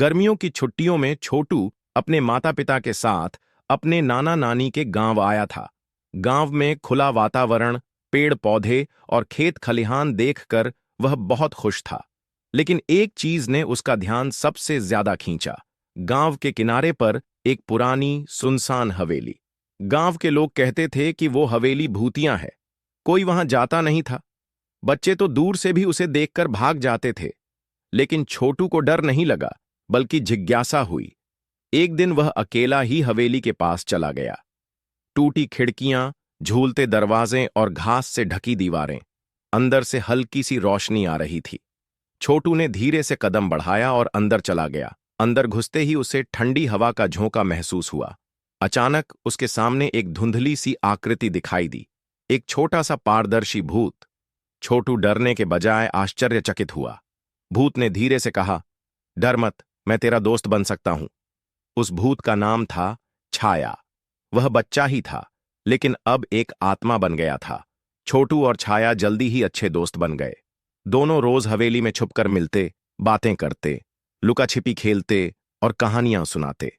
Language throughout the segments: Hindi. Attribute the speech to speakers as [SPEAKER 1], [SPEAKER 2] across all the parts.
[SPEAKER 1] गर्मियों की छुट्टियों में छोटू अपने माता पिता के साथ अपने नाना नानी के गांव आया था। गांव में खुला वातावरण, पेड़ पौधे और खेत खलिहान देखकर वह बहुत खुश था। लेकिन एक चीज ने उसका ध्यान सबसे ज्यादा खींचा। गांव के किनारे पर एक पुरानी सुनसान हवेली। गांव के लोग कहते थे कि वो हवेली भूतिया है। कोई वहां जाता नहीं था। बच्चे तो दूर से भी उसे देखकर भाग जाते थे। लेकिन छोटू को डर नहीं लगा, बल्कि जिज्ञासा हुई। एक दिन वह अकेला ही हवेली के पास चला गया। टूटी खिड़कियां, झूलते दरवाजे और घास से ढकी दीवारें। अंदर से हल्की सी रोशनी आ रही थी। छोटू ने धीरे से कदम बढ़ाया और अंदर चला गया। अंदर घुसते ही उसे ठंडी हवा का झोंका महसूस हुआ। अचानक उसके सामने एक धुंधली सी आकृति दिखाई दी। एक छोटा सा पारदर्शी भूत। छोटू डरने के बजाय आश्चर्यचकित हुआ। भूत ने धीरे से कहा, डर मत, मैं तेरा दोस्त बन सकता हूं। उस भूत का नाम था छाया। वह बच्चा ही था, लेकिन अब एक आत्मा बन गया था। छोटू और छाया जल्दी ही अच्छे दोस्त बन गए। दोनों रोज हवेली में छुपकर मिलते, बातें करते, लुका छिपी खेलते और कहानियां सुनाते।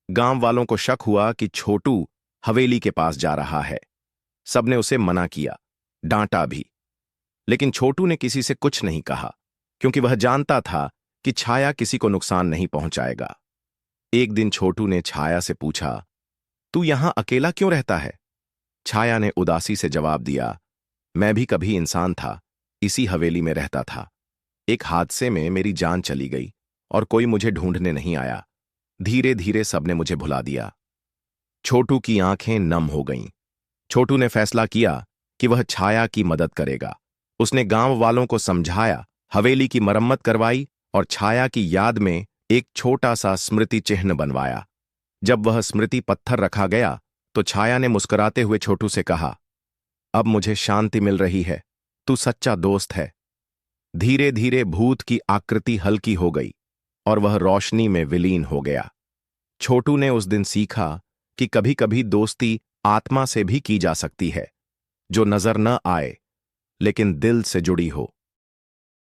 [SPEAKER 1] गांव वालों को शक हुआ कि छोटू हवेली के पास जा रहा है। सबने उसे मना किया, डांटा भी। लेकिन छोटू ने किसी से कुछ नहीं कहा, क्योंकि वह जानता था कि छाया किसी को नुकसान नहीं पहुंचाएगा। एक दिन छोटू ने छाया से पूछा, तू यहां अकेला क्यों रहता है? छाया ने उदासी से जवाब दिया, मैं भी कभी इंसान था, इसी हवेली में रहता था। एक हादसे में मेरी जान चली गई और कोई मुझे ढूंढने नहीं आया। धीरे धीरे सबने मुझे भुला दिया। छोटू की आंखें नम हो गईं। छोटू ने फैसला किया कि वह छाया की मदद करेगा। उसने गांव वालों को समझाया, हवेली की मरम्मत करवाई और छाया की याद में एक छोटा सा स्मृति चिन्ह बनवाया। जब वह स्मृति पत्थर रखा गया तो छाया ने मुस्कुराते हुए छोटू से कहा, अब मुझे शांति मिल रही है, तू सच्चा दोस्त है। धीरे धीरे भूत की आकृति हल्की हो गई और वह रोशनी में विलीन हो गया। छोटू ने उस दिन सीखा कि कभी कभी दोस्ती आत्मा से भी की जा सकती है, जो नजर न आए लेकिन दिल से जुड़ी हो।